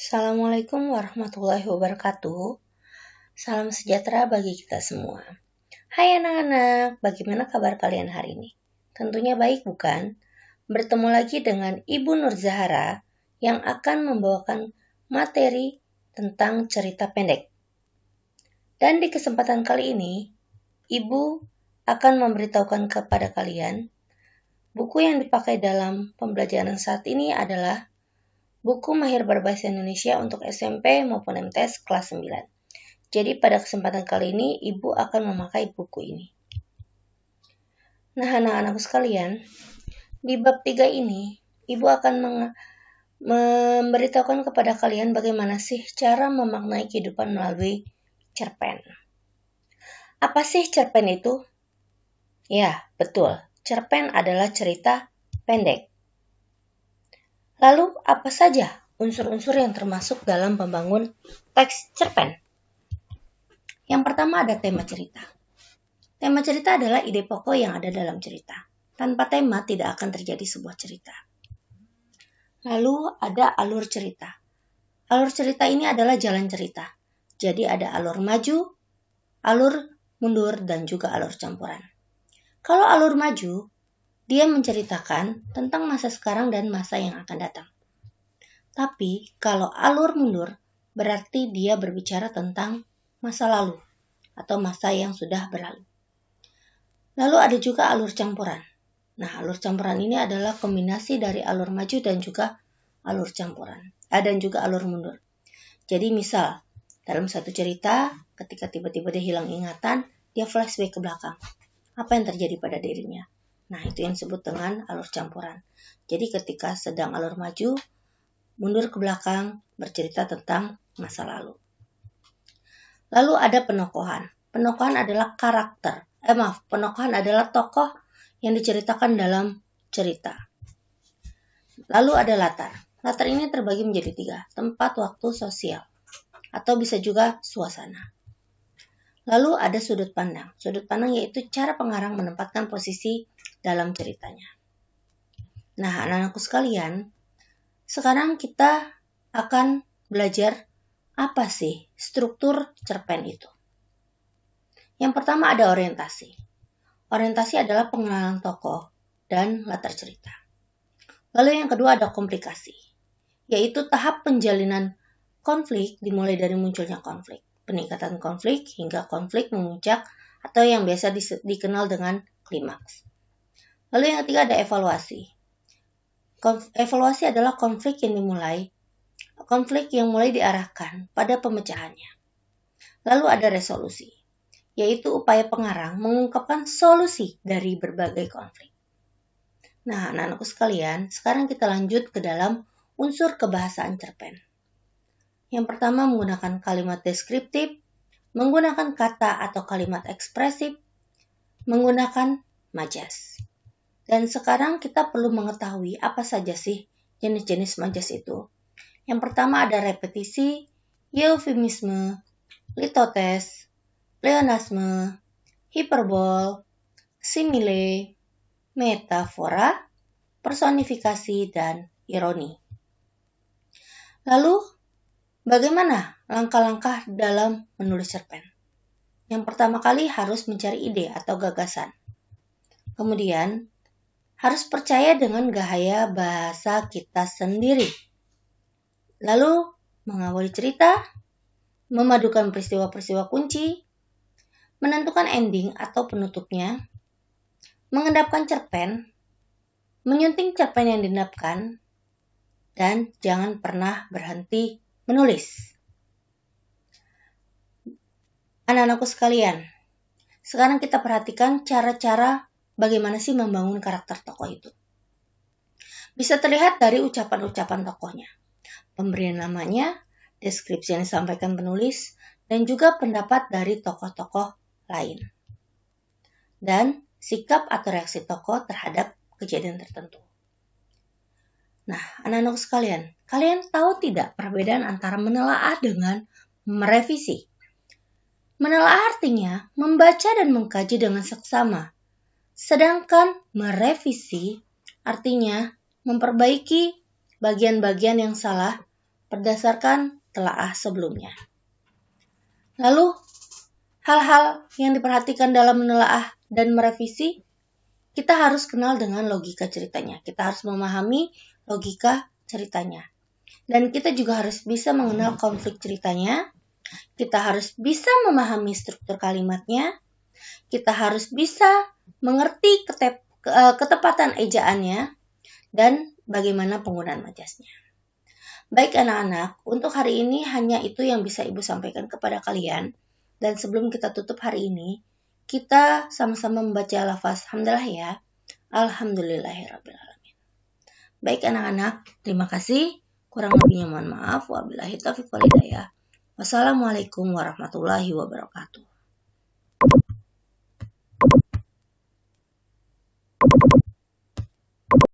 Assalamualaikum warahmatullahi wabarakatuh. Salam sejahtera bagi kita semua. Hai anak-anak, bagaimana kabar kalian hari ini? Tentunya baik bukan? Bertemu lagi dengan Ibu Nur Zahara yang akan membawakan materi tentang cerita pendek. Dan di kesempatan kali ini, Ibu akan memberitahukan kepada kalian buku yang dipakai dalam pembelajaran saat ini adalah buku Mahir Berbahasa Indonesia untuk SMP maupun MTS kelas 9. Jadi pada kesempatan kali ini, Ibu akan memakai buku ini. Nah, anak-anakku sekalian, di bab 3 ini, Ibu akan memberitahukan kepada kalian bagaimana sih cara memaknai kehidupan melalui cerpen. Apa sih cerpen itu? Ya, betul. Cerpen adalah cerita pendek. Lalu, apa saja unsur-unsur yang termasuk dalam membangun teks cerpen? Yang pertama ada tema cerita. Tema cerita adalah ide pokok yang ada dalam cerita. Tanpa tema tidak akan terjadi sebuah cerita. Lalu ada alur cerita. Alur cerita ini adalah jalan cerita. Jadi ada alur maju, alur mundur, dan juga alur campuran. Kalau alur maju, dia menceritakan tentang masa sekarang dan masa yang akan datang. Tapi kalau alur mundur, berarti dia berbicara tentang masa lalu atau masa yang sudah berlalu. Lalu ada juga alur campuran. Nah, alur campuran ini adalah kombinasi dari alur maju dan juga alur campuran. Dan juga alur mundur. Jadi misal, dalam satu cerita, ketika tiba-tiba dia hilang ingatan, dia flashback ke belakang. Apa yang terjadi pada dirinya? Nah, itu yang disebut dengan alur campuran. Jadi ketika sedang alur maju, mundur ke belakang, bercerita tentang masa lalu. Lalu ada penokohan. Penokohan adalah penokohan adalah tokoh yang diceritakan dalam cerita. Lalu ada latar. Latar ini terbagi menjadi 3, tempat, waktu, sosial. Atau bisa juga suasana. Lalu ada sudut pandang. Sudut pandang yaitu cara pengarang menempatkan posisi dalam ceritanya. Nah, anak-anakku sekalian, sekarang kita akan belajar apa sih struktur cerpen itu. Yang pertama ada orientasi. Orientasi adalah pengenalan tokoh dan latar cerita. Lalu yang kedua ada komplikasi, yaitu tahap penjalinan konflik dimulai dari munculnya konflik, peningkatan konflik hingga konflik memuncak atau yang biasa dikenal dengan klimaks. Lalu yang ketiga ada evaluasi. Evaluasi adalah konflik yang mulai diarahkan pada pemecahannya. Lalu ada resolusi, yaitu upaya pengarang mengungkapkan solusi dari berbagai konflik. Nah, anak-anakku sekalian, sekarang kita lanjut ke dalam unsur kebahasaan cerpen. Yang pertama menggunakan kalimat deskriptif, menggunakan kata atau kalimat ekspresif, menggunakan majas. Dan sekarang kita perlu mengetahui apa saja sih jenis-jenis majas itu. Yang pertama ada repetisi, eufemisme, litotes, pleonasme, hiperbol, simile, metafora, personifikasi, dan ironi. Lalu, bagaimana langkah-langkah dalam menulis cerpen? Yang pertama kali harus mencari ide atau gagasan. Kemudian, harus percaya dengan gaya bahasa kita sendiri. Lalu, mengawali cerita, memadukan peristiwa-peristiwa kunci, menentukan ending atau penutupnya, mengendapkan cerpen, menyunting cerpen yang diendapkan, dan jangan pernah berhenti menulis. Anak-anakku sekalian, sekarang kita perhatikan cara-cara bagaimana sih membangun karakter tokoh itu. Bisa terlihat dari ucapan-ucapan tokohnya, pemberian namanya, deskripsi yang disampaikan penulis, dan juga pendapat dari tokoh-tokoh lain. Dan sikap atau reaksi tokoh terhadap kejadian tertentu. Nah, anak-anak sekalian, kalian tahu tidak perbedaan antara menelaah dengan merevisi? Menelaah artinya membaca dan mengkaji dengan seksama. Sedangkan merevisi artinya memperbaiki bagian-bagian yang salah berdasarkan telaah sebelumnya. Lalu, hal-hal yang diperhatikan dalam menelaah dan merevisi, kita harus kenal dengan logika ceritanya. Kita harus memahami logika ceritanya. Dan kita juga harus bisa mengenal konflik ceritanya. Kita harus bisa memahami struktur kalimatnya. Kita harus bisa mengerti ketepatan ejaannya dan bagaimana penggunaan majasnya. Baik anak-anak, untuk hari ini hanya itu yang bisa Ibu sampaikan kepada kalian. Dan sebelum kita tutup hari ini, kita sama-sama membaca lafaz hamdalah ya. Alhamdulillahirrabbilalamin. Baik anak-anak, terima kasih. Kurang lebihnya mohon maaf. Wabillahi taufiq wal hidayah. Wassalamualaikum warahmatullahi wabarakatuh.